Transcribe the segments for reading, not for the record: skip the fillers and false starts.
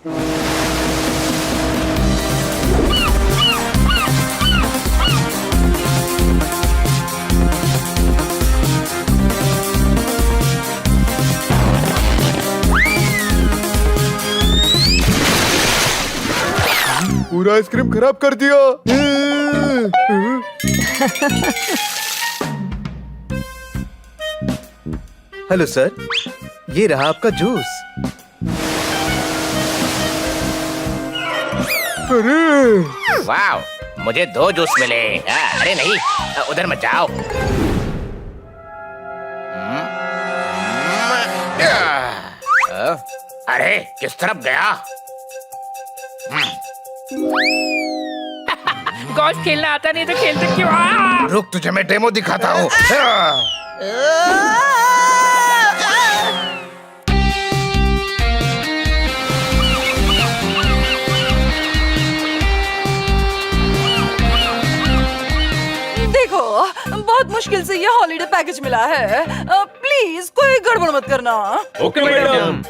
पूरा आइसक्रीम खराब कर दिया। हेलो सर, ये रहा आपका जूस। अरे वाह, मुझे 2 जूस मिले। अरे नहीं, उधर मत जाओ। अरे किस तरफ गया? गोल्फ खेलना आता नहीं तो खेलते क्यों? रुक, तुझे मैं डेमो दिखाता हूँ। देखो, बहुत मुश्किल से ये हॉलिडे पैकेज मिला है। प्लीज कोई गड़बड़ मत करना। ओके मैडम,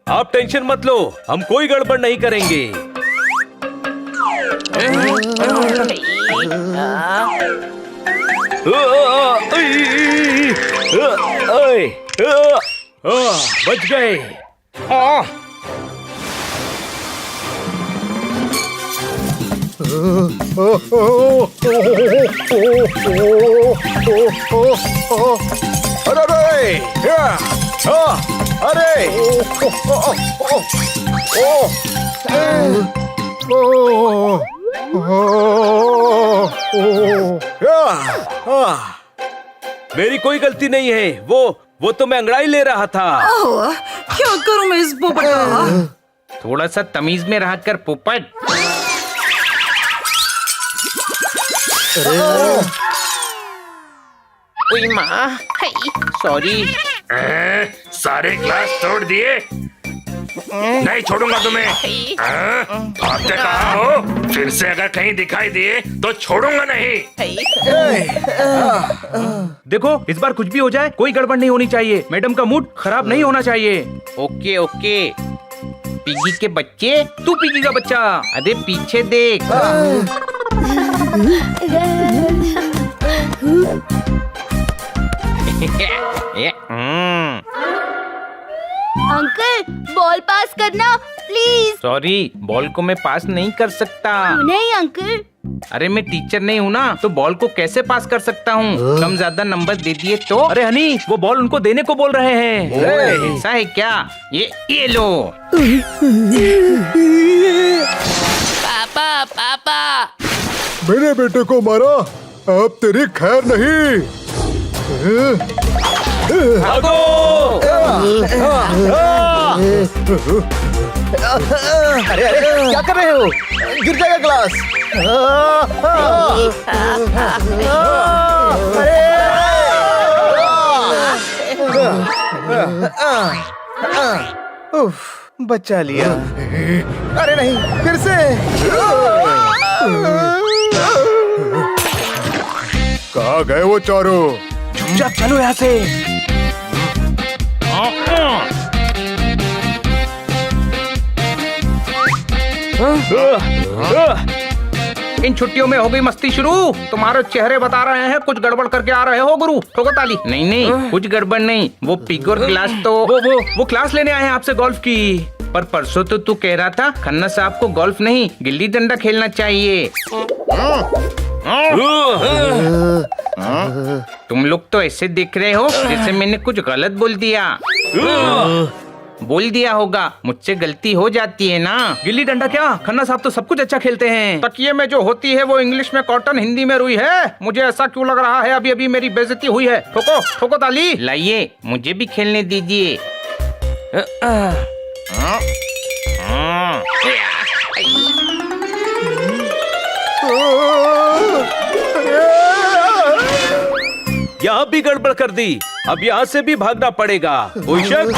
आप टेंशन मत लो, हम कोई गड़बड़ नहीं करेंगे। बच गए। मेरी कोई गलती नहीं है, वो तो मैं अंगड़ाई ले रहा था। क्या करूं मैं इस पोपट का? थोड़ा सा तमीज में रह कर पोपट। ओए माँ, सॉरी। सारे ग्लास तोड़ दिए। नहीं छोड़ूंगा तुम्हें। आपने कहा हो, फिर से अगर कहीं दिखाई दिए तो छोड़ूंगा नहीं। देखो, इस बार कुछ भी हो जाए कोई गड़बड़ नहीं होनी चाहिए। मैडम का मूड खराब नहीं होना चाहिए। Okay okay. पिगी के बच्चे, तू पिगी का बच्चा, अरे पीछे देख। अंकल, बॉल पास करना प्लीज। सॉरी, बॉल को मैं पास नहीं कर सकता। नहीं अंकल। अरे मैं टीचर नहीं हूँ ना, तो बॉल को कैसे पास कर सकता हूँ? कम ज्यादा नंबर दे दिए तो। अरे हनी, वो बॉल उनको देने को बोल रहे हैं। ऐसा है क्या? ये लो। पापा पापा। मेरे बेटे को मारा, अब तेरी खैर नहीं। भागो! अरे अरे, क्या कर रहे हो? गिर जाएगा ग्लास। उफ, बचा लिया। अरे नहीं, फिर से। कहाँ गए वो चारों? चुपचाप चलो यहाँ से। इन छुट्टियों में हो गई मस्ती शुरू। तुम्हारे चेहरे बता रहे हैं कुछ गड़बड़ करके आ रहे हो गुरु। ठोको ताली। नहीं नहीं, कुछ गड़बड़ नहीं। वो पिगोर क्लास तो वो क्लास लेने आए हैं आपसे गोल्फ की। पर परसों तो तू कह रहा था खन्ना साहब को गोल्फ नहीं गिल्ली डंडा खेलना चाहिए। तुम लोग तो ऐसे दिख रहे हो जैसे मैंने कुछ गलत बोल दिया होगा। मुझसे गलती हो जाती है ना। गिल्ली डंडा क्या, खन्ना साहब तो सब कुछ अच्छा खेलते हैं। तकिए में जो होती है वो इंग्लिश में कॉटन, हिंदी में रुई है। मुझे ऐसा क्यों लग रहा है अभी अभी मेरी बेइज्जती हुई है। ठोको ठोको ताली। लाइए, मुझे भी खेलने दीजिए। यहाँ भी गड़बड़ कर दी, अब यहाँ से भी भागना पड़ेगा। कोई शक?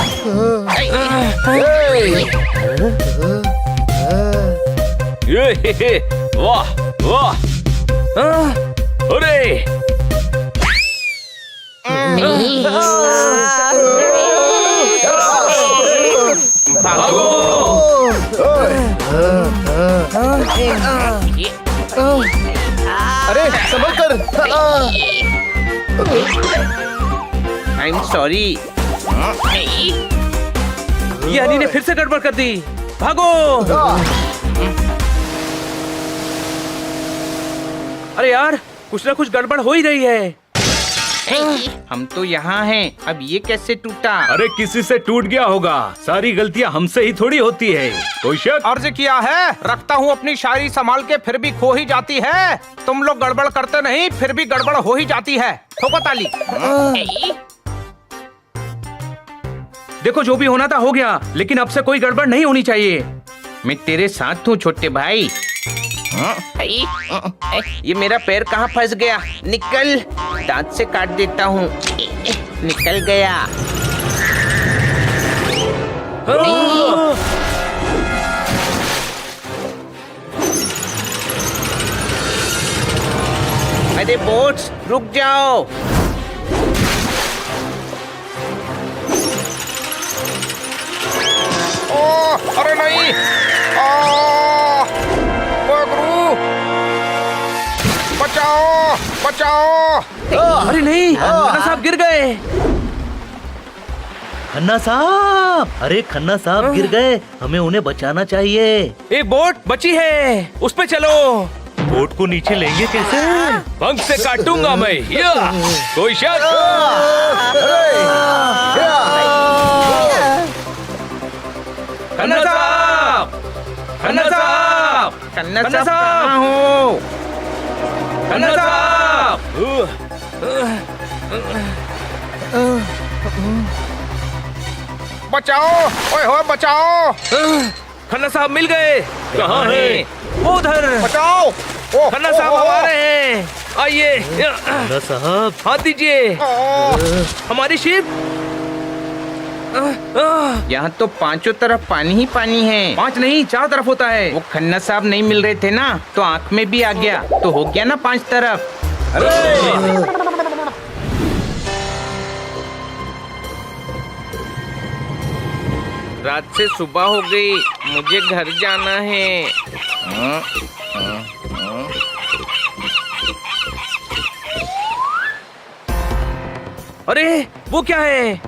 वाह वाह, अरे भागो। अरे संभल कर। I am sorry. ये हनी ने फिर से गड़बड़ कर दी। भागो। अरे यार, कुछ ना कुछ गड़बड़ हो ही रही है। हम तो यहाँ हैं, अब ये कैसे टूटा? अरे किसी से टूट गया होगा। सारी गलतियाँ हमसे ही थोड़ी होती है। कोई शक? अर्ज किया है, रखता हूँ अपनी शायरी संभाल के, फिर भी खो ही जाती है। तुम लोग गड़बड़ करते नहीं, फिर भी गड़बड़ हो ही जाती है। ठोको ताली। देखो, जो भी होना था हो गया, लेकिन अब से कोई गड़बड़ नहीं होनी चाहिए। मैं तेरे साथ हूँ छोटे भाई। ये मेरा पैर कहाँ फंस गया? निकल, दांत से काट देता हूँ। निकल गया। अरे बोट्स, रुक जाओ। अरे नहीं। बचाओ, बचाओ। अरे नहीं, खन्ना साहब गिर गए। खन्ना साहब, अरे खन्ना साहब गिर गए, हमें उन्हें बचाना चाहिए। एक बोट बची है, उस पे चलो। बोट को नीचे लेंगे कैसे? पंख से काटूंगा मैं। या, कोई शक? खन्ना साहब, खन्ना साहब, खन्ना खन्ना साहब साहब, कहाँ हो? खन्ना साहब। बचाओ, ओए हो बचाओ। खन्ना साहब मिल गए। कहाँ हैं? वो उधर। बचाओ। खन्ना साहब आ रहे हैं। आइए। खन्ना साहब, हाथ दीजिए। हमारी शिप। यहाँ तो पांचों तरफ पानी ही पानी है। 5 नहीं, 4 तरफ होता है। वो खन्ना साहब नहीं मिल रहे थे ना, तो आँख में भी आ गया, तो हो गया ना 5 तरफ। रात से सुबह हो गई, मुझे घर जाना है। अरे वो क्या है?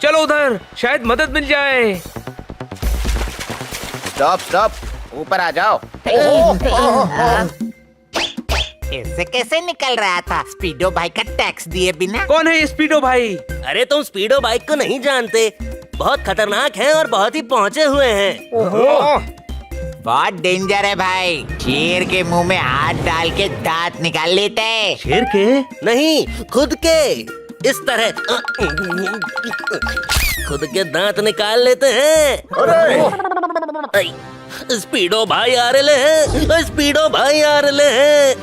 चलो उधर, शायद मदद मिल जाए। स्टॉप स्टॉप, ऊपर आ जाओ। इससे कैसे निकल रहा था स्पीडो भाई का टैक्स दिए बिना? कौन है ये स्पीडो भाई? अरे तुम स्पीडो बाइक को नहीं जानते, बहुत खतरनाक है और बहुत ही पहुंचे हुए हैं। बहुत डेंजर है भाई, शेर के मुंह में हाथ डाल के दांत निकाल लेते हैं। शेर के? नहीं, खुद के। इस तरह खुद के दांत निकाल लेते हैं। अरे स्पीडो भाई आ रहे हैं, स्पीडो भाई आ रहे हैं।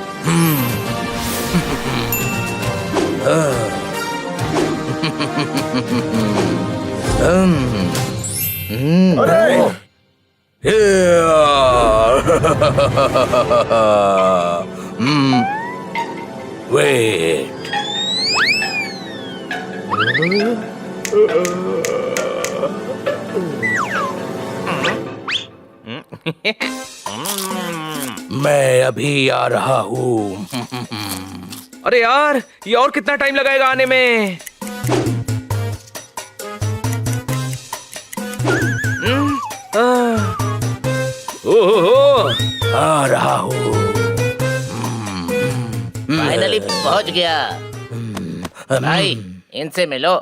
वेट। मैं अभी आ रहा हूँ। अरे यार, ये और कितना टाइम लगाएगा आने में? ओहो, आ रहा हूँ। फाइनली पहुंच गया। भाई, इनसे मिलो।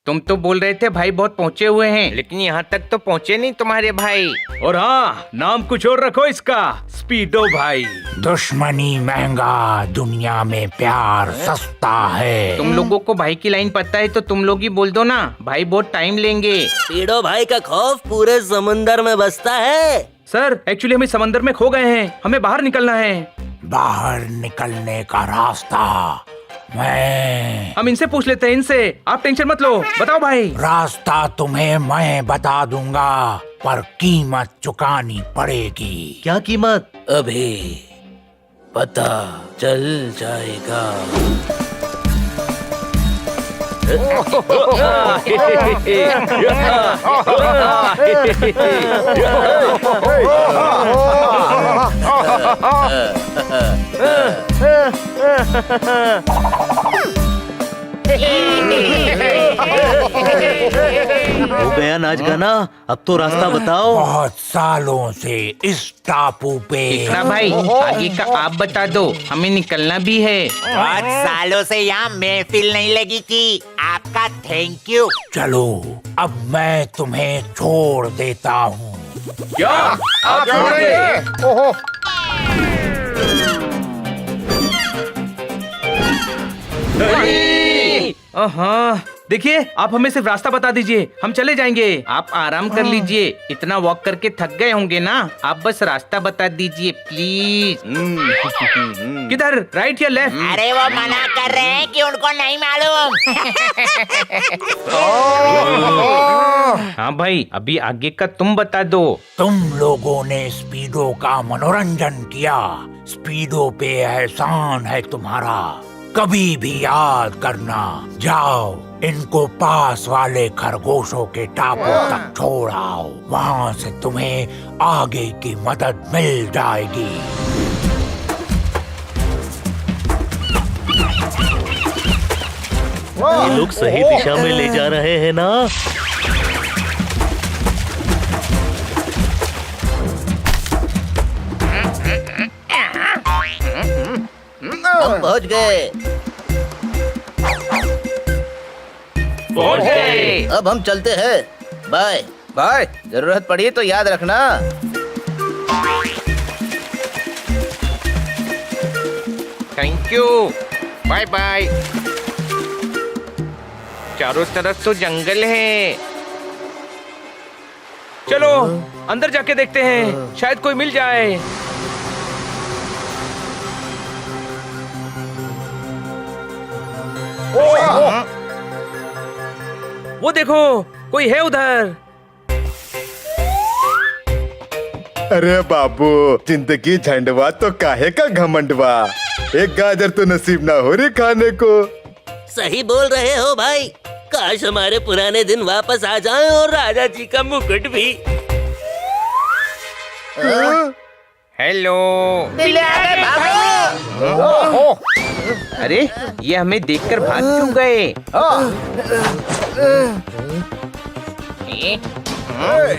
तुम तो बोल रहे थे भाई बहुत पहुँचे हुए हैं, लेकिन यहाँ तक तो पहुँचे नहीं तुम्हारे भाई। और हाँ, नाम कुछ और रखो इसका, स्पीडो भाई। दुश्मनी महंगा, दुनिया में प्यार सस्ता है। तुम लोगों को भाई की लाइन पता है तो तुम लोग ही बोल दो ना, भाई बहुत टाइम लेंगे। स्पीडो भाई का खौफ पूरे समंदर में बसता है। सर, एक्चुअली हम इस समंदर में खो गए हैं, हमें बाहर निकलना है। बाहर निकलने का रास्ता मैं। हम इनसे पूछ लेते हैं, इनसे। आप टेंशन मत लो, बताओ भाई। रास्ता तुम्हें मैं बता दूंगा, पर कीमत चुकानी पड़ेगी। क्या कीमत? अभी पता चल जाएगा। हो गया नाच गाना, अब तो रास्ता बताओ। बहुत सालों से इस टापू पे इकरा भाई आगे का आप बता दो, हमें निकलना भी है। बहुत सालों से यहाँ महफिल नहीं लगी थी। आपका थैंक यू। चलो अब मैं तुम्हें छोड़ देता हूँ। क्या आप हाँ देखिए, आप हमें सिर्फ रास्ता बता दीजिए, हम चले जाएंगे। आप आराम कर लीजिए, इतना वॉक करके थक गए होंगे ना। आप बस रास्ता बता दीजिए प्लीज। किधर, राइट या लेफ्ट? अरे वो मना कर रहे हैं कि उनको नहीं मालूम। हाँ भाई, अभी आगे का तुम बता दो। तुम लोगों ने स्पीडो का मनोरंजन किया। स्पीडो पे एहसान है तुम्हारा, कभी भी याद करना। जाओ इनको पास वाले खरगोशों के टापू तक छोड़ आओ, वहाँ से तुम्हें आगे की मदद मिल जाएगी। ये लोग सही दिशा में ले जा रहे हैं ना? हम पहुंच गए। पहुंच गए। अब हम चलते हैं। Bye bye. जरूरत पड़ी तो याद रखना। Thank you, bye bye. चारों तरफ तो जंगल है। चलो अंदर जाके देखते हैं, शायद कोई मिल जाए। वो देखो, कोई है उधर। अरे बाबू, जिंदगी झंडवा तो काहे का घमंडवा। एक गाजर तो नसीब ना हो रही खाने को। सही बोल रहे हो भाई। काश हमारे पुराने दिन वापस आ जाएं और राजा जी का मुकुट भी। हेलो। अरे ये हमें देखकर भाग क्यों गए?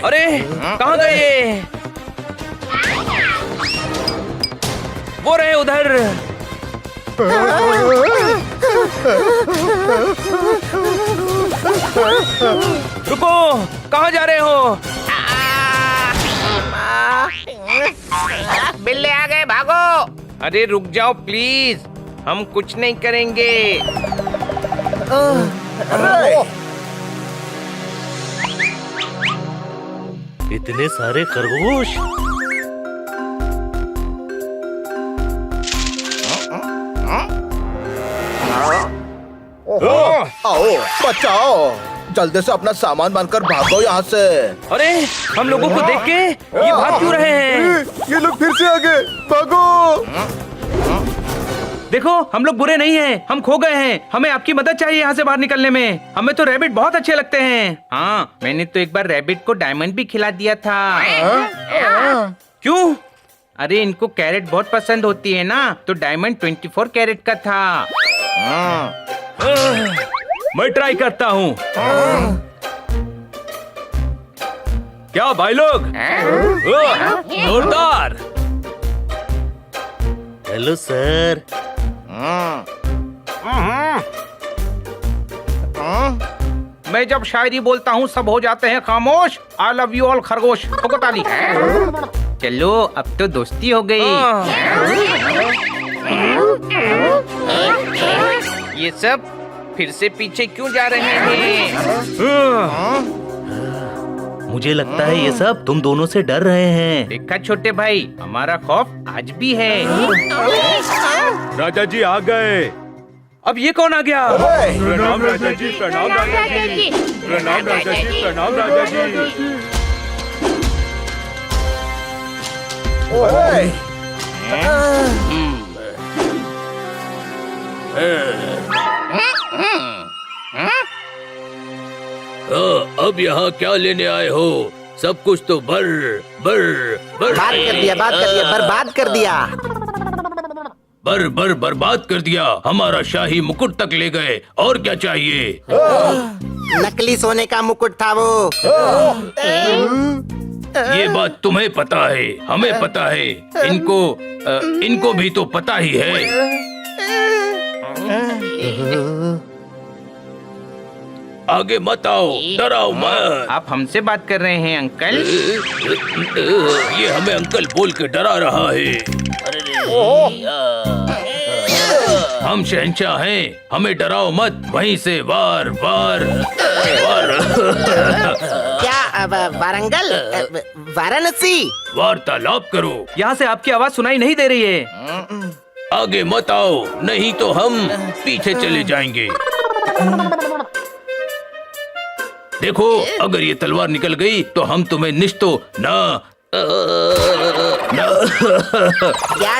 अरे कहाँ गए ये? वो रहे उधर। रुको, कहाँ जा रहे हो? बिल्ले आ गए, भागो। अरे रुक जाओ प्लीज, हम कुछ नहीं करेंगे। इतने सारे खरगोश। आओ बचाओ, जल्दी से अपना सामान बांधकर भागो यहाँ से। अरे हम लोगों को देख के ये भाग क्यों रहे हैं? ये लोग फिर से आ गए, भागो। देखो हम लोग बुरे नहीं हैं, हम खो गए हैं। हमें आपकी मदद चाहिए यहाँ से बाहर निकलने में। हमें तो रैबिट बहुत अच्छे लगते हैं। हाँ, मैंने तो एक बार रैबिट को डायमंड भी खिला दिया था। क्यों? अरे इनको कैरेट बहुत पसंद होती है ना, तो डायमंड 24 कैरेट का था। मैं ट्राई करता हूँ। क्या भाई लोग? जोरदार। Hello sir. मैं जब शायरी बोलता हूँ सब हो जाते हैं खामोश। आई लव यू ऑल खरगोश। ठोको ताली। चलो अब तो दोस्ती हो गई। ये सब फिर से पीछे क्यों जा रहे हैं? मुझे लगता है ये सब तुम दोनों से डर रहे हैं। देखा छोटे भाई, हमारा खौफ आज भी है। राजा जी आ गए। अब ये कौन आ गया? प्रणाम राजा जी, प्रणाम राजा जी, प्रणाम राजा जी, प्रणाम राजा जी। अब यहाँ क्या लेने आए हो? सब कुछ तो बर्बाद कर दिया। बर्बाद कर दिया। हमारा शाही मुकुट तक ले गए। और क्या चाहिए? नकली सोने का मुकुट था वो। ये बात तुम्हें पता है, हमें पता है, इनको भी तो पता ही है। आगे मत आओ, डराओ मत। आप हमसे बात कर रहे हैं अंकल? ये हमें अंकल बोल के डरा रहा है। हम शहंशाह हैं, हमें डराओ मत। वहीं से वार। क्या वारंगल, वाराणसी? वार्तालाप करो। यहाँ से आपकी आवाज सुनाई नहीं दे रही है। आगे मत आओ, नहीं तो हम पीछे चले जाएंगे। देखो, अगर ये तलवार निकल गई तो हम तुम्हें निश्तो क्या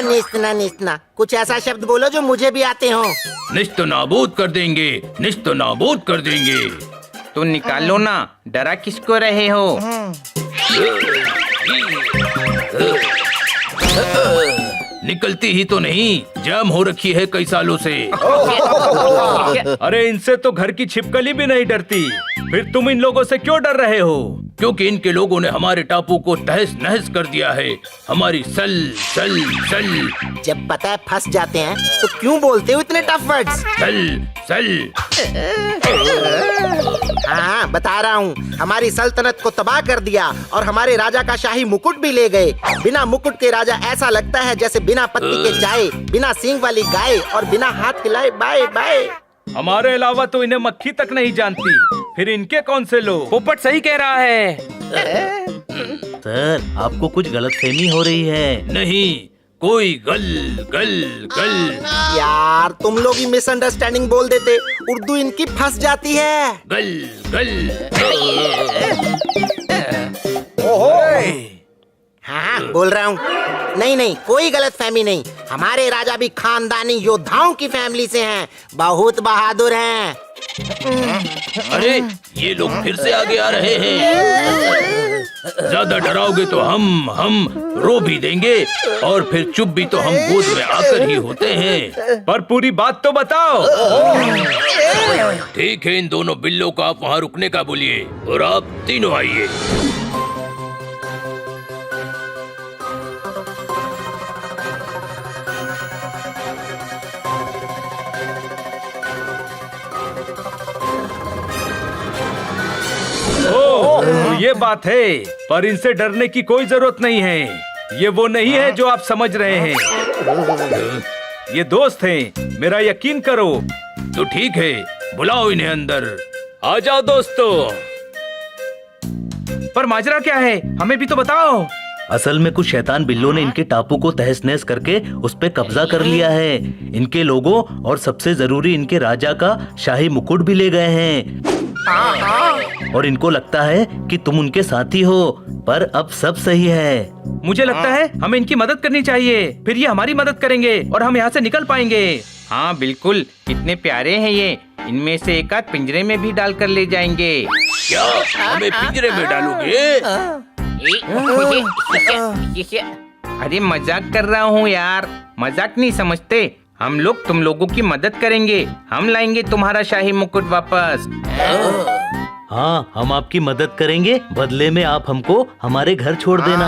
निस्तना? कुछ ऐसा शब्द बोलो जो मुझे भी आते हो। निश्तो नाबूद कर देंगे, निश्तो नाबूद कर देंगे। तो निकालो ना, डरा किसको रहे हो? निकलती ही तो नहीं, जाम हो रखी है कई सालों से। अरे इनसे तो घर की छिपकली भी नहीं डरती, फिर तुम इन लोगों से क्यों डर रहे हो? क्योंकि इनके लोगों ने हमारे टापू को तहस नहस कर दिया है। हमारी सल। जब पता है फंस जाते हैं तो क्यों बोलते हो इतने टफ वर्ड्स? सल। हाँ, बता रहा हूँ, हमारी सल्तनत को तबाह कर दिया और हमारे राजा का शाही मुकुट भी ले गए। बिना मुकुट के राजा ऐसा लगता है जैसे बिना पत्ती के चाय, बिना सींग वाली गाय और बिना हाथ हिलाए बाय। हमारे अलावा तो इन्हें मक्खी तक नहीं जानती, फिर इनके कौन से लोग? पोपट सही कह रहा है। सर, आपको कुछ गलतफहमी हो रही है। नहीं, कोई गल। यार, तुम लोग ही मिसअंडरस्टैंडिंग बोल देते, उर्दू इनकी फंस जाती है। गल। हाँ, बोल रहा हूँ। नहीं, कोई गलतफहमी नहीं। हमारे राजा भी खानदानी योद्धाओं की फैमिली से हैं, बहुत बहादुर हैं। अरे, ये लोग फिर से आगे आ रहे हैं। ज्यादा डराओगे तो हम रो भी देंगे और फिर चुप भी तो हम गोद में आकर ही होते हैं। पर पूरी बात तो बताओ। ठीक है, इन दोनों बिल्लों को आप वहाँ रुकने का बोलिए और आप तीनों आइए। तो ये बात है, पर इनसे डरने की कोई जरूरत नहीं है। ये वो नहीं है जो आप समझ रहे हैं। ये दोस्त हैं, मेरा यकीन करो। तो ठीक है, बुलाओ इन्हें अंदर। आ जाओ दोस्तों। पर माजरा क्या है, हमें भी तो बताओ। असल में कुछ शैतान बिल्लों ने इनके टापू को तहस नहस करके उस पे कब्जा कर लिया है। इनके लोगों और सबसे जरूरी इनके राजा का शाही मुकुट भी ले गए हैं। और इनको लगता है कि तुम उनके साथी हो, पर अब सब सही है। मुझे लगता है हमें इनकी मदद करनी चाहिए, फिर ये हमारी मदद करेंगे और हम यहाँ से निकल पाएंगे। हाँ बिल्कुल, कितने प्यारे हैं ये। इनमें से एक आध पिंजरे में भी डाल कर ले जाएंगे। क्या हमें पिंजरे में डालोगे? अरे मजाक कर रहा हूँ यार, मजाक नहीं समझते। हम लोग तुम लोगों की मदद करेंगे, हम लाएंगे तुम्हारा शाही मुकुट वापस। हाँ, हम आपकी मदद करेंगे, बदले में आप हमको हमारे घर छोड़ देना।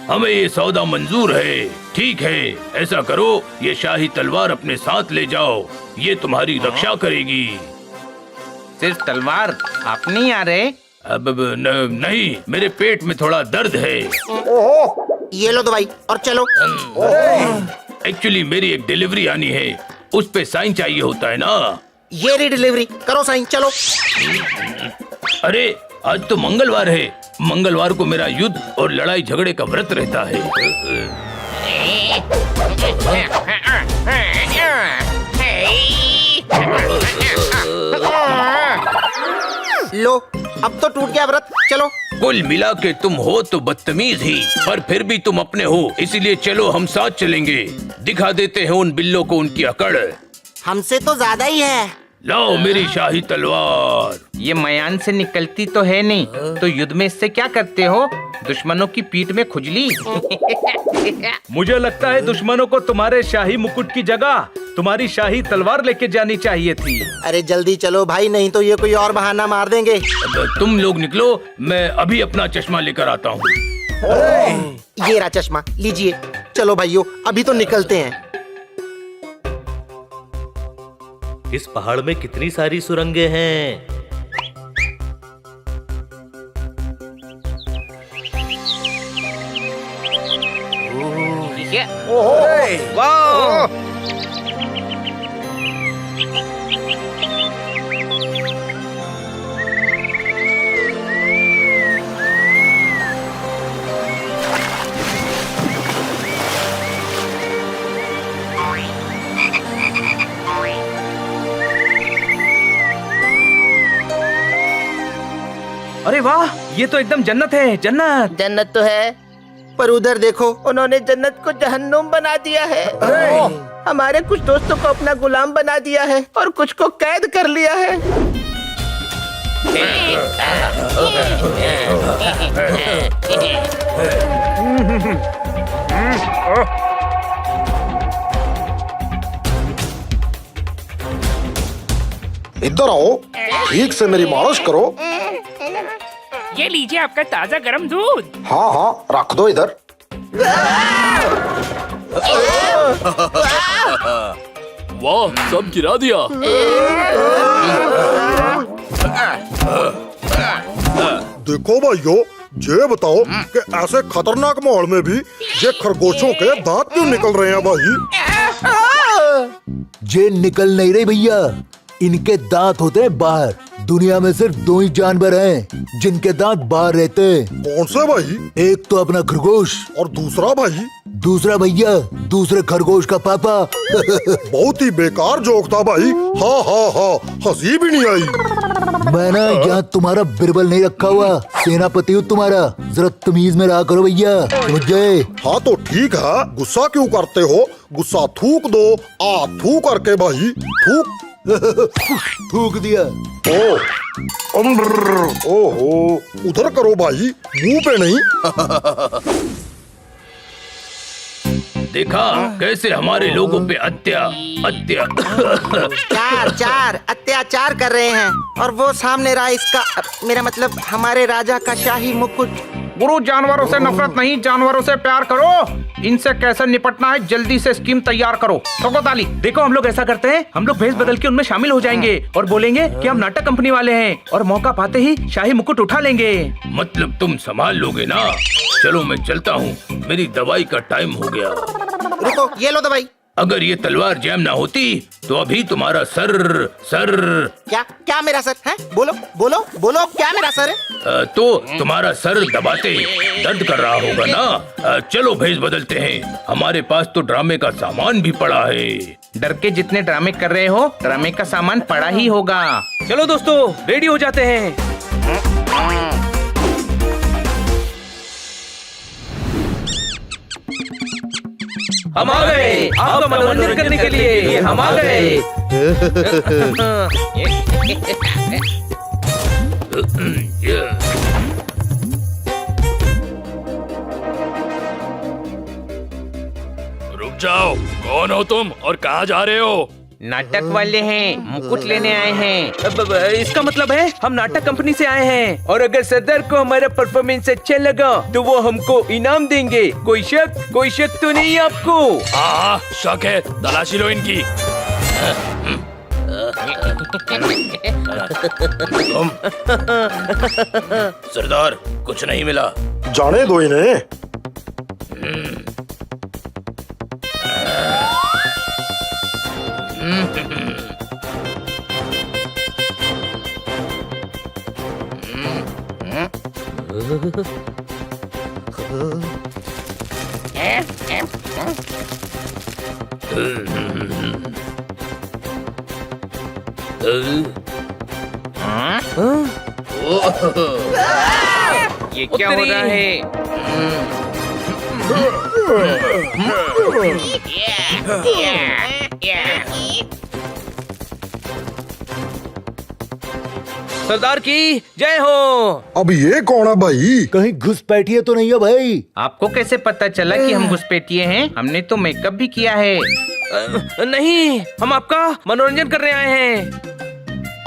हमें ये सौदा मंजूर है। ठीक है, ऐसा करो, ये शाही तलवार अपने साथ ले जाओ, ये तुम्हारी रक्षा करेगी। सिर्फ तलवार? आप नहीं आ रहे? अब नहीं, मेरे पेट में थोड़ा दर्द है। ये लो दवाई और चलो। एक्चुअली मेरी एक डिलीवरी आनी है, उस पे साइन चाहिए होता है ना। ये री डिलीवरी करो, साइन। चलो। अरे, आज तो मंगलवार है। मंगलवार को मेरा युद्ध और लड़ाई झगड़े का व्रत रहता है। लो, अब तो टूट गया व्रत, चलो। कुल मिला के तुम हो तो बदतमीज ही, पर फिर भी तुम अपने हो, इसीलिए चलो हम साथ चलेंगे। दिखा देते हैं उन बिल्लों को उनकी अकड़। हमसे तो ज्यादा ही है। लाओ मेरी शाही तलवार। ये मयान से निकलती तो है नहीं, तो युद्ध में इससे क्या करते हो? दुश्मनों की पीठ में खुजली। मुझे लगता है दुश्मनों को तुम्हारे शाही मुकुट की जगह तुम्हारी शाही तलवार लेके जानी चाहिए थी। अरे जल्दी चलो भाई, नहीं तो ये कोई और बहाना मार देंगे। अब तुम लोग निकलो, मैं अभी अपना चश्मा लेकर आता हूँ। ये रहा चश्मा, लीजिए। चलो भाइयों, अभी तो निकलते हैं। इस पहाड़ में कितनी सारी सुरंगें हैं। अरे वाह, ये तो एकदम जन्नत है, जन्नत। जन्नत तो है, पर उधर देखो, उन्होंने जन्नत को जहन्नुम बना दिया है। हमारे कुछ दोस्तों को अपना गुलाम बना दिया है और कुछ को कैद कर लिया है। इधर आओ, ठीक से मेरी मालिश करो। ये लीजिए आपका ताजा गर्म दूध। हाँ हाँ, रख दो इधर। वाह, सब गिरा दिया। देखो भाइयों, ये बताओ कि ऐसे खतरनाक माहौल में भी ये खरगोशों के दांत क्यों निकल रहे हैं भाई? जे निकल नहीं रहे भैया, इनके दांत होते हैं बाहर। दुनिया में सिर्फ दो ही जानवर हैं जिनके दांत बाहर रहते हैं। कौन से भाई? एक तो अपना खरगोश और दूसरा भाई? दूसरा भैया दूसरे खरगोश का पापा। बहुत ही बेकार जोक था भाई। हाँ हाँ हाँ, हंसी भी नहीं आई। मैं ना यहाँ तुम्हारा बिरबल नहीं रखा हुआ, सेनापति हूँ तुम्हारा। जरा तमीज में रहा करो भैया, समझ गए? हाँ तो ठीक है, गुस्सा क्यों करते हो? गुस्सा थूक दो। आ थू करके भाई, थूक। थूक दिया। ओहो, उधर करो भाई, मुंह पे नहीं। देखा कैसे हमारे लोगों पे चार अत्याचार कर रहे हैं, और वो सामने रहा इसका, मेरा मतलब हमारे राजा का शाही मुकुट। गुरु, जानवरों से नफरत नहीं, जानवरों से प्यार करो। इनसे कैसे निपटना है, जल्दी से स्कीम तैयार करो। ठोको ताली। देखो, हम लोग ऐसा करते हैं, हम लोग भेष बदल के उनमें शामिल हो जाएंगे और बोलेंगे कि हम नाटक कंपनी वाले हैं, और मौका पाते ही शाही मुकुट उठा लेंगे। मतलब तुम संभाल लोगे ना? चलो मैं चलता हूँ, मेरी दवाई का टाइम हो गया। रुको, ये लो दवाई। अगर ये तलवार जैम ना होती तो अभी तुम्हारा सर क्या मेरा सर है? बोलो बोलो बोलो, क्या मेरा सर है? तो तुम्हारा सर दबाते दर्द कर रहा होगा ना। चलो भेष बदलते हैं, हमारे पास तो ड्रामे का सामान भी पड़ा है। डर के जितने ड्रामे कर रहे हो, ड्रामे का सामान पड़ा ही होगा। चलो दोस्तों, रेडी हो जाते हैं। हम आ गए आपका मनोरंजन करने के लिए, हम आ गए। रुक जाओ, कौन हो तुम और कहाँ जा रहे हो? नाटक वाले हैं, मुकुट लेने आए हैं। इसका मतलब है हम नाटक कंपनी से आए हैं, और अगर सरदार को हमारा परफॉर्मेंस अच्छा लगा तो वो हमको इनाम देंगे। कोई शक तो नहीं आपको? हाँ, शक है, तलाशी लो इनकी। सरदार, कुछ नहीं मिला। जाने दो इन्हें। ये क्या हो रहा है? सरदार की जय हो। अब ये कौन है भाई? कहीं घुसपैठिए तो नहीं है भाई? आपको कैसे पता चला कि हम घुसपैठिए हैं? हमने तो मेकअप भी किया है। नहीं, हम आपका मनोरंजन करने आए हैं।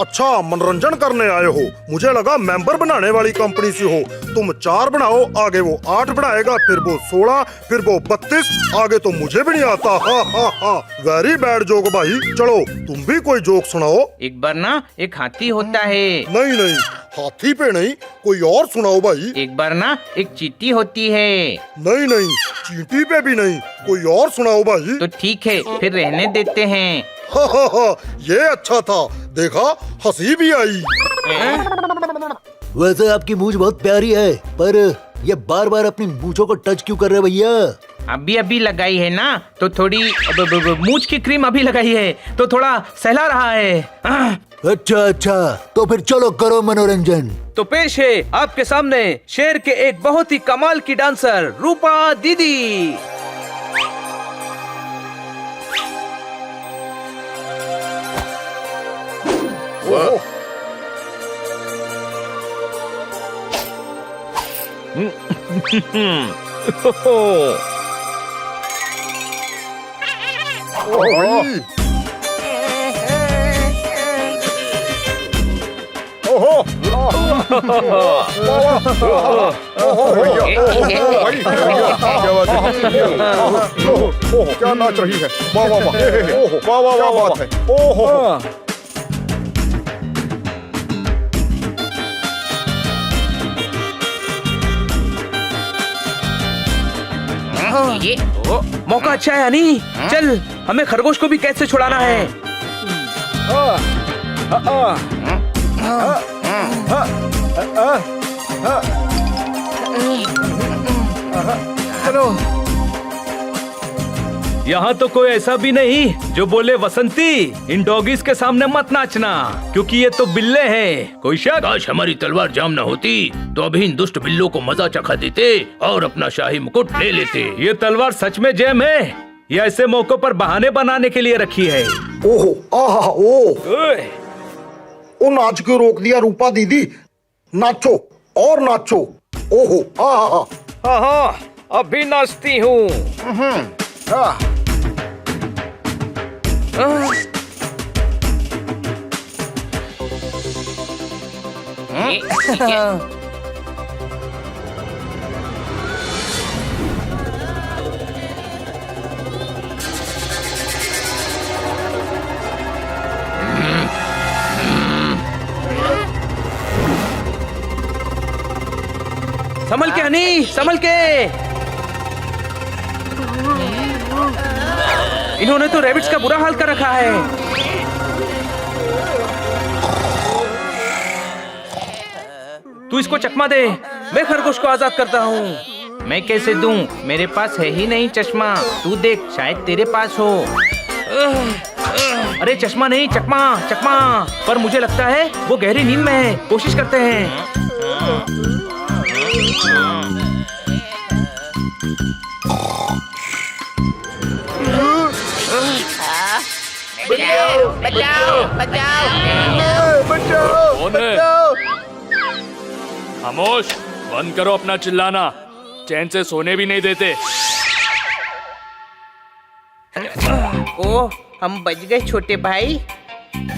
अच्छा, मनोरंजन करने आए हो? मुझे लगा मेंबर बनाने वाली कंपनी से हो। तुम 4 बनाओ, आगे वो 8 बनाएगा, फिर वो 16, फिर वो 32, आगे तो मुझे भी नहीं आता। हा हा हा, वेरी बैड जोक भाई। चलो तुम भी कोई जोक सुनाओ। एक बार ना एक हाथी होता है। नहीं नहीं, हाथी पे नहीं, कोई और सुनाओ भाई। एक बार ना एक चींटी होती है। नहीं नहीं, चींटी पे भी नहीं, कोई और सुनाओ भाई। तो ठीक है, फिर रहने देते हैं। हा हा हा, ये अच्छा था, देखा हंसी भी आई। वैसे आपकी मूंछ बहुत प्यारी है, पर ये बार बार अपनी मूंछों को टच क्यों कर रहे भैया? अभी अभी लगाई है ना, तो थोड़ी मूंछ की क्रीम अभी लगाई है, तो थोड़ा सहला रहा है। अच्छा अच्छा, तो फिर चलो करो मनोरंजन। तो पेश है आपके सामने शेर के एक बहुत ही कमाल की डांसर रूपा दीदी। क्या नाच रही है! वाह वाह वाह, वाह वाह वाह, बात है। ओहो, मौका अच्छा है हनी, चल हमें खरगोश को भी कैद से छुड़ाना है। चलो। यहाँ तो कोई ऐसा भी नहीं जो बोले वसंती इन डॉगीज के सामने मत नाचना, क्योंकि ये तो बिल्ले हैं। कोई शक? काश हमारी तलवार जाम न होती तो अभी इन दुष्ट बिल्लों को मजा चखा देते और अपना शाही मुकुट ले लेते। ये तलवार सच में जैम है या ऐसे मौकों पर बहाने बनाने के लिए रखी है? ओहो, आहा, ओ नाच क्यों रोक दिया रूपा दीदी? नाचो और नाचो। ओहो, आहा। हाँ, अभी नाचती हूँ। संभल के हनी, संभल के। इन्होंने तो रैबिट्स का बुरा हाल कर रखा है। तू इसको चकमा दे, मैं खरगोश को आजाद करता हूँ। मैं कैसे दूं? मेरे पास है ही नहीं चश्मा। तू देख, शायद तेरे पास हो। अरे चश्मा नहीं, चकमा चकमा। पर मुझे लगता है वो गहरी नींद में है। कोशिश करते हैं। बचाओ बचाओ बचाओ बचाओ। खामोश, बंद करो अपना चिल्लाना, चैन से सोने भी नहीं देते। ओ, हम बच गए छोटे भाई।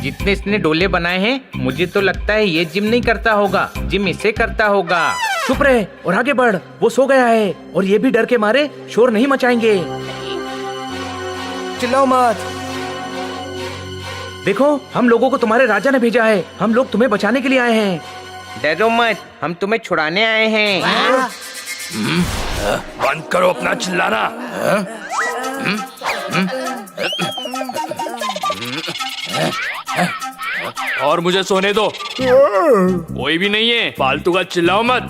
जितने इसने डोले बनाए हैं, मुझे तो लगता है ये जिम नहीं करता होगा, जिम इसे करता होगा। चुप रहे और आगे बढ़, वो सो गया है और ये भी डर के मारे शोर नहीं मचाएंगे। चिल्लाओ मत। देखो, हम लोगों को तुम्हारे राजा ने भेजा है। हम लोग तुम्हें बचाने के लिए आए हैं। डरो मत, हम तुम्हें छुड़ाने आए हैं। बंद करो अपना चिल्लाना। और मुझे सोने दो। कोई भी नहीं है, फालतू का चिल्लाओ मत।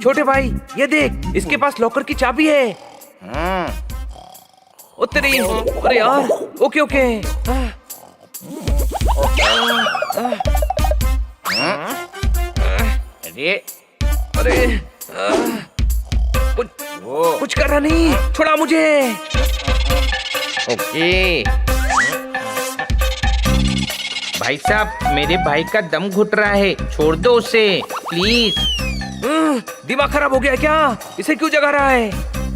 छोटे भाई, ये देख, इसके पास लॉकर की चाबी है। ओ तेरी, अरे यार, ओके ओके। अरे अरे, कुछ कर रहा नहीं, छोड़ा मुझे। ओके भाई साहब, मेरे भाई का दम घुट रहा है, छोड़ दो उसे प्लीज। दिमाग खराब हो गया क्या? इसे क्यों जगा रहा है?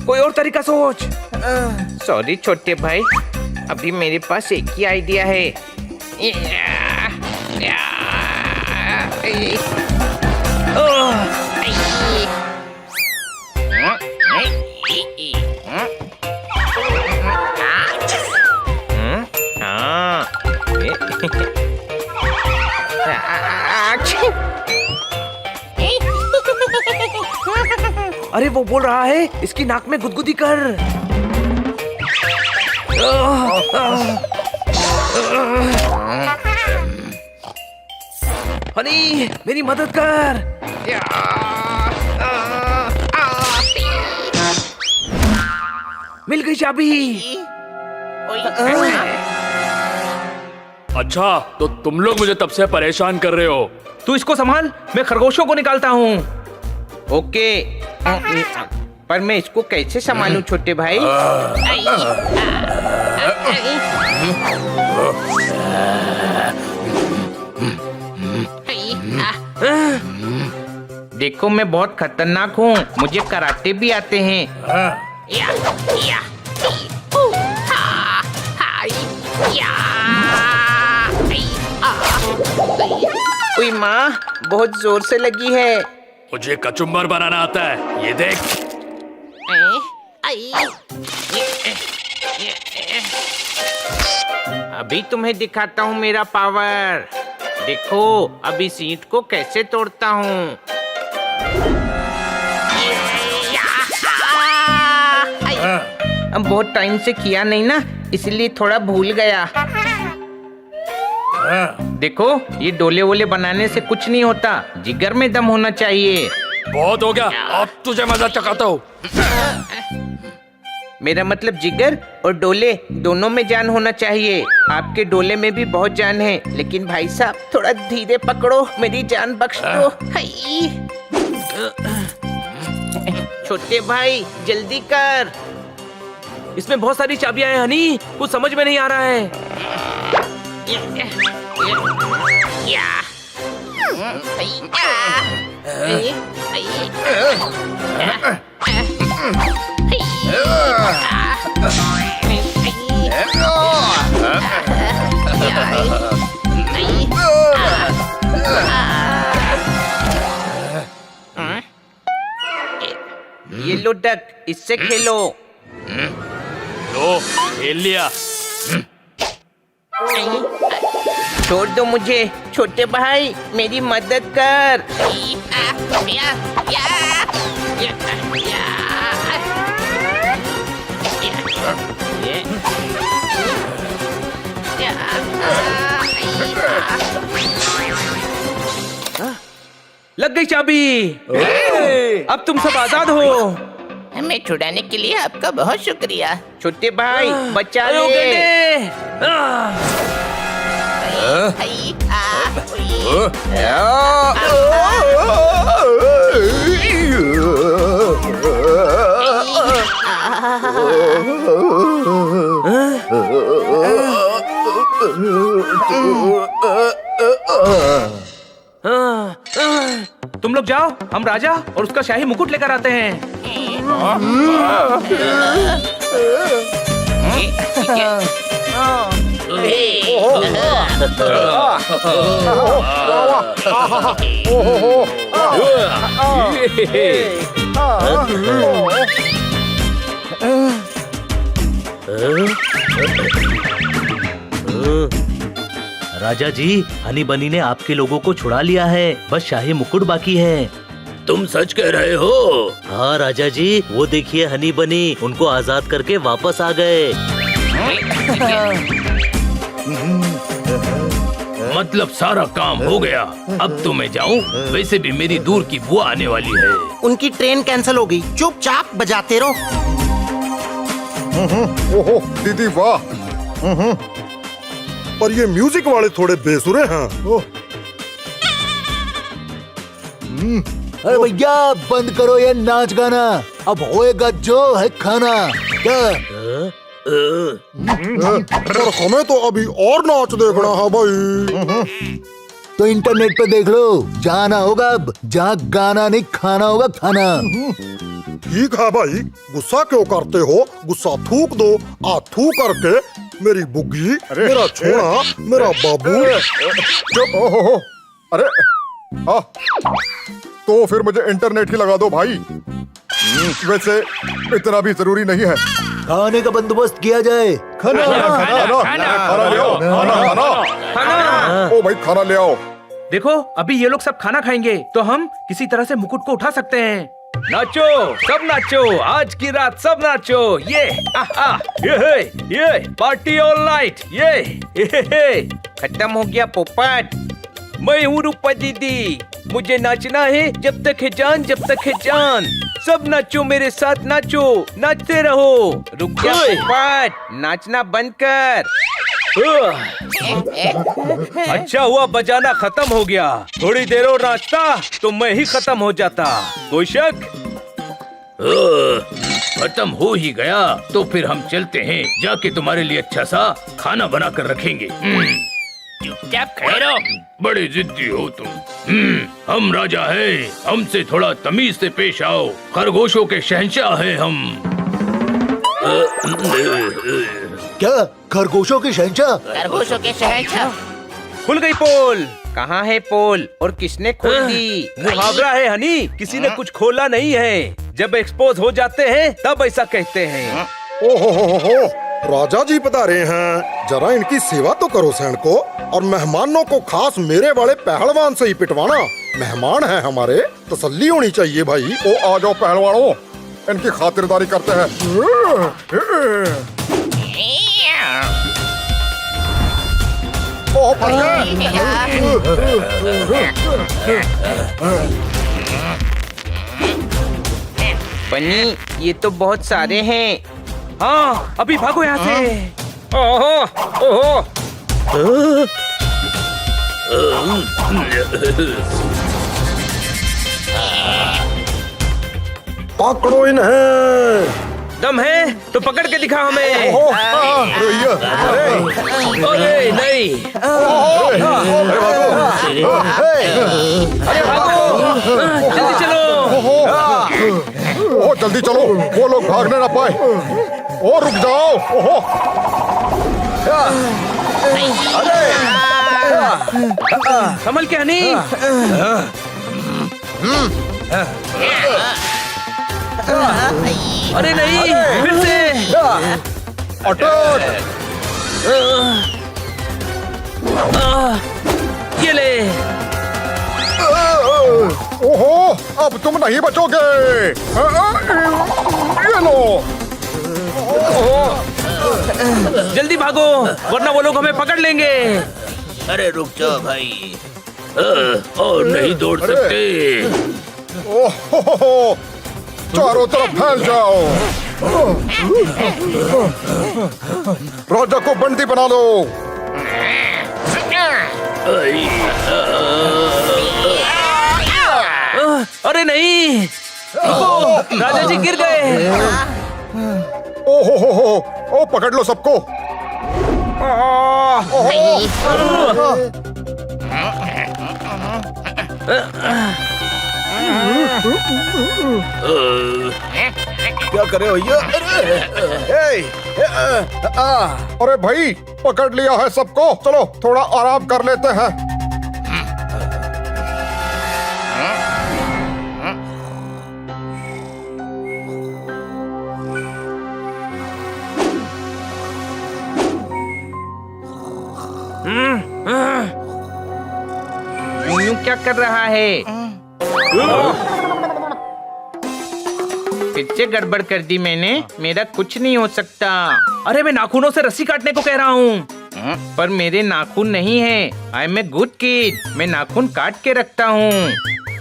कोई और तरीका सोच। सॉरी छोटे भाई, अभी मेरे पास एक ही आइडिया है। अरे वो बोल रहा है इसकी नाक में गुदगुदी कर। हनी मेरी मदद कर। मिल गई चाबी। अच्छा तो तुम लोग मुझे तब से परेशान कर रहे हो। तू इसको संभाल, मैं खरगोशों को निकालता हूँ। ओके पर मैं इसको कैसे संभालूं छोटे भाई? देखो मैं बहुत खतरनाक हूँ, मुझे कराटे भी आते हैं। ओए माँ, बहुत जोर से लगी है। मुझे कचुम्बर बनाना आता है, ये देख। अभी तुम्हें दिखाता हूँ मेरा पावर। देखो अभी सीट को कैसे तोड़ता हूँ। अब बहुत टाइम से किया नहीं ना, इसलिए थोड़ा भूल गया। देखो ये डोले वोले बनाने से कुछ नहीं होता, जिगर में दम होना चाहिए। बहुत हो गया, अब तुझे मजा चखाता हूँ। मेरा मतलब जिगर और डोले दोनों में जान होना चाहिए। आपके डोले में भी बहुत जान है, लेकिन भाई साहब थोड़ा धीरे पकड़ो, मेरी जान बख्श दो। छोटे भाई जल्दी कर। इसमें बहुत सारी चाबियां हैं हनी, कुछ समझ में नहीं आ रहा है। ये लो डक, इससे खेलो। लो खेल लिया। छोड़ दो मुझे छोटे भाई, मेरी मदद कर। लग गई चाबी। अब तुम सब आजाद हो। हमें छुड़ाने के लिए आपका बहुत शुक्रिया। छोटे भाई बचा ले। तुम लोग जाओ, हम राजा और उसका शाही मुकुट लेकर आते हैं। राजा जी, हनी बनी ने आपके लोगों को छुड़ा लिया है, बस शाही मुकुट बाकी है। तुम सच कह रहे हो? हाँ राजा जी, वो देखिए हनी बनी उनको आजाद करके वापस आ गए। मतलब सारा काम हो गया, अब तो मैं जाऊं। वैसे भी मेरी दूर की बुआ आने वाली है। उनकी ट्रेन कैंसिल हो गई, चुपचाप बजाते रहो। ओहो दीदी वाह। पर ये म्यूजिक वाले थोड़े बेसुरे हैं। अरे भैया बंद करो ये नाच गाना, अब होएगा जो है खाना। क्या पर हमें तो अभी और नाच देखना है भाई। तो इंटरनेट पे देख लो, जाना होगा अब जहाँ गाना नहीं खाना होगा खाना। ठीक है भाई, गुस्सा क्यों करते हो? गुस्सा थूक दो, आ थू करके मेरी बुग्गी, मेरा छोरा, मेरा बाबू। चुप हो। अरे हाँ, तो फिर मुझे इंटरनेट ही लगा दो भाई। वैसे इतना भी जरूरी नहीं है। खाने का बंदोबस्त किया जाए। खाना ले आओ, खाना। ओ भाई खाना ले आओ। देखो अभी ये लोग सब खाना खाएंगे तो हम किसी तरह से मुकुट को उठा सकते हैं। नाचो सब नाचो, आज की रात सब नाचो। ये पार्टी ऑल नाइट। ये खत्म हो गया पोपट। मैं हूँ रूपा दीदी, मुझे नाचना है जब तक है जान, जब तक है जान। सब नाचो मेरे साथ, नाचो नाचते रहो। रुक जा पोपट, नाचना बंद कर। अच्छा हुआ बजाना खत्म हो गया, थोड़ी देर और नाचता तो मैं ही खत्म हो जाता। कोई शक? खत्म हो ही गया तो फिर हम चलते हैं, जाके तुम्हारे लिए अच्छा सा खाना बना कर रखेंगे। चुपचाप खड़े रहो। बड़े जिद्दी हो तुम। हम राजा हैं, हमसे थोड़ा तमीज से पेश आओ। खरगोशों के शहंशाह हैं हम। क्या खरगोशों के शहंशाह? खरगोशों के शहंशाह। खुल गई पोल। कहाँ है पोल और किसने खोल दी? मुहावरा है हनी, किसी ने कुछ खोला नहीं है। जब एक्सपोज हो जाते हैं तब ऐसा कहते हैं। ओहो, राजा जी पधारे हैं, जरा इनकी सेवा तो करो सैन को। और मेहमानों को खास मेरे वाले पहलवान से ही पिटवाना। मेहमान है हमारे, तसल्ली होनी चाहिए भाई। ओ आ जाओ पहलवानों, इनकी खातिरदारी करते हैं। बनी ये तो बहुत सारे हैं। हाँ अभी भागो यहाँ से। ओहो ओहो। पकड़ो इन्हें। दम है तो पकड़ के दिखा हमें। अरे नहीं, अरे भागो, जल्दी चलो। ओ जल्दी चलो, वो लोग भागने ना पाए। ओ रुक जाओ। ओहो संभल के हनी। अरे नहीं, फिर से अटैक। ये ले। ओहो अब तुम नहीं बचोगे। ये लो। जल्दी भागो वरना वो लोग हमें पकड़ लेंगे। अरे रुक जाओ भाई, और नहीं दौड़ सकते। ओहो चारों तरफ फैल जाओ। राजा को बंदी बना लो। अरे नहीं, रुको, राजा जी गिर गए। ओहो ओ पकड़ लो सबको। क्या करे भैया? अरे भाई पकड़ लिया है सबको, चलो थोड़ा आराम कर लेते हैं। यूं क्या कर रहा है? फिर से गड़बड़ कर दी मैंने, मेरा कुछ नहीं हो सकता। अरे मैं नाखूनों से रस्सी काटने को कह रहा हूँ, पर मेरे नाखून नहीं है। I am a good kid, मैं नाखून काट के रखता हूँ।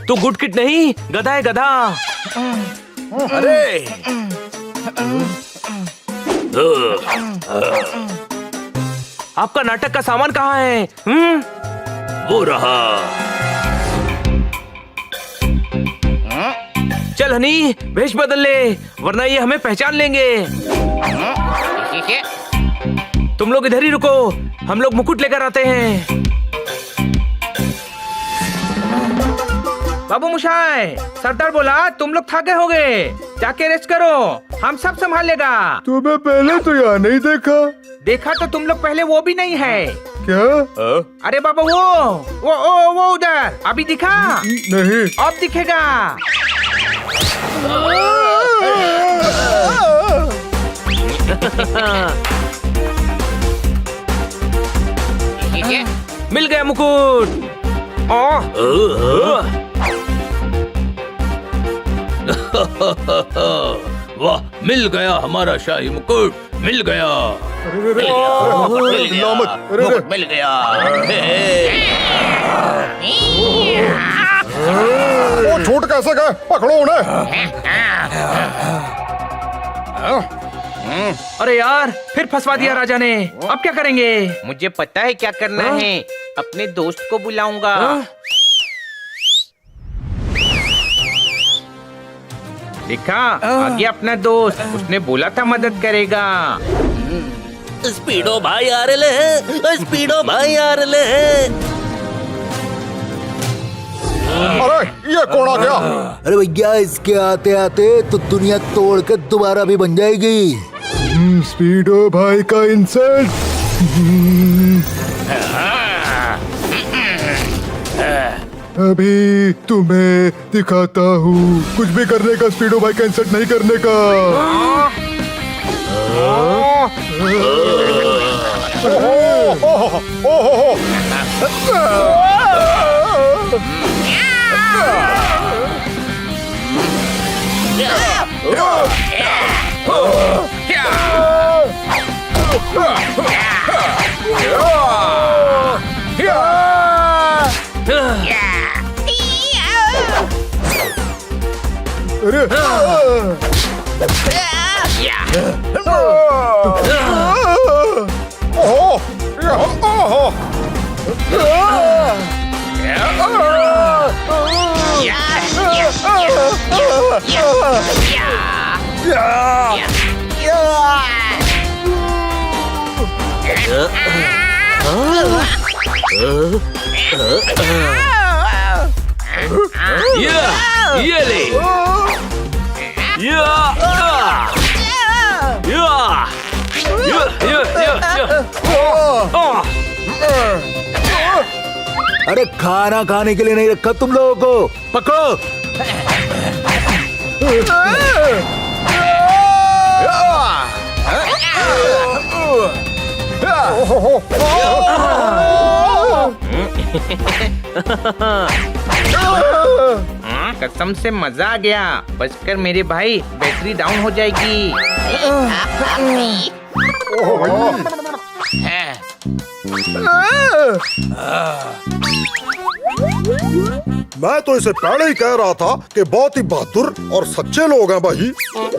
तो गुड किड नहीं, गधा है गधा। अरे आपका नाटक का सामान कहाँ है? वो रहा। चल हनी, वेश बदल ले, वरना ये हमें पहचान लेंगे। तुम लोग इधर ही रुको, हम लोग मुकुट लेकर आते हैं। बाबू मुशाय, सरदार बोला तुम लोग थके होगे, जाके रेस्ट करो, हम सब संभाल लेगा। तुम्हें पहले तो यहाँ नहीं देखा। देखा तो तुम लोग पहले वो भी नहीं है। क्या? अरे बाबा वो उधर अभी दिखा नहीं। अब दिखेगा। मिल गया मुकुट। वाह, मिल गया हमारा शाही मुकुट, मिल गया। मुकुट मिल गया। वो छूट कैसे गए? पकड़ो उन्हें। अरे यार, फिर फंसवा दिया राजा ने। अब क्या करेंगे? मुझे पता है क्या करना है। अपने दोस्त को बुलाऊंगा। देखा, आ गया अपना दोस्त। उसने बोला था मदद करेगा। स्पीडो भाई आ रहे हैं, स्पीडो भाई आ रहे हैं। अरे ये कौन आ गया? अरे भैया, इसके आते आते तो दुनिया तोड़ के दोबारा भी बन जाएगी। स्पीडो भाई का इंसल्ट। अभी तुम्हें दिखाता हूँ, कुछ भी करने का, स्पीडो भाई का इंसल्ट नहीं करने का। ये ले। अरे खाना खाने के लिए नहीं रखा तुम लोगों को, पकड़ो। कसम से मजा आ गया। बचकर मेरे भाई, बैटरी डाउन हो जाएगी। मैं तो इसे पहले ही कह रहा था कि बहुत ही बहादुर और सच्चे लोग हैं भाई।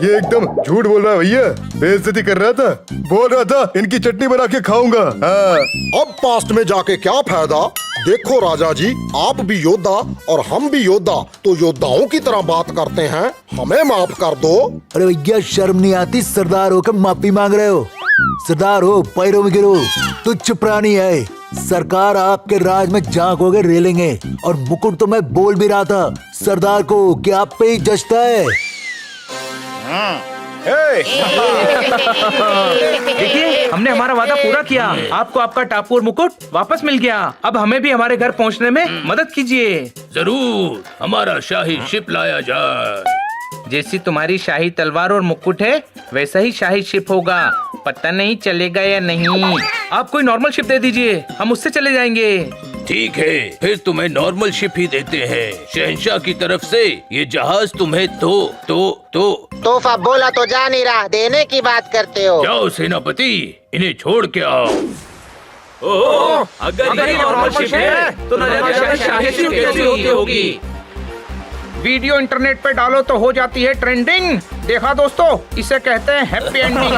ये एकदम झूठ बोल रहा है भैया, बेइज्जती कर रहा था। बोल रहा था इनकी चटनी बना के खाऊंगा। हाँ। अब पास्ट में जाके क्या फायदा? देखो राजा जी, आप भी योद्धा और हम भी योद्धा, तो योद्धाओं की तरह बात करते हैं, हमें माफ कर दो। अरे भैया, शर्म नहीं आती? सरदार होकर माफी मांग रहे हो? सरदार हो, पैरों में गिरो, तुच्छ प्राणी है। सरकार आपके राज में झांक हो गए रेलेंगे। और मुकुट तो मैं बोल भी रहा था सरदार को कि आप पे ही जचता है। देखिए, हमने हमारा वादा पूरा किया। आपको आपका टापू और मुकुट वापस मिल गया। अब हमें भी हमारे घर पहुंचने में मदद कीजिए। जरूर, हमारा शाही शिप लाया जाए। जैसी तुम्हारी शाही तलवार और मुकुट है, वैसा ही शाही शिप होगा। पता नहीं चलेगा या नहीं। आप कोई नॉर्मल शिप दे दीजिए, हम उससे चले जाएंगे। ठीक है, फिर तुम्हें नॉर्मल शिप ही देते हैं। शहंशाह की तरफ से ये जहाज तुम्हें तोहफा बोला तो जा नहीं रहा, देने की बात करते हो। जाओ सेनापति, इन्हें छोड़ के आओ। अगर ये नॉर्मल शिप है तो न जाने शाही शिप कैसी होगी। वीडियो इंटरनेट पे डालो तो हो जाती है ट्रेंडिंग। देखा दोस्तों, इसे कहते हैं हैप्पी एंडिंग।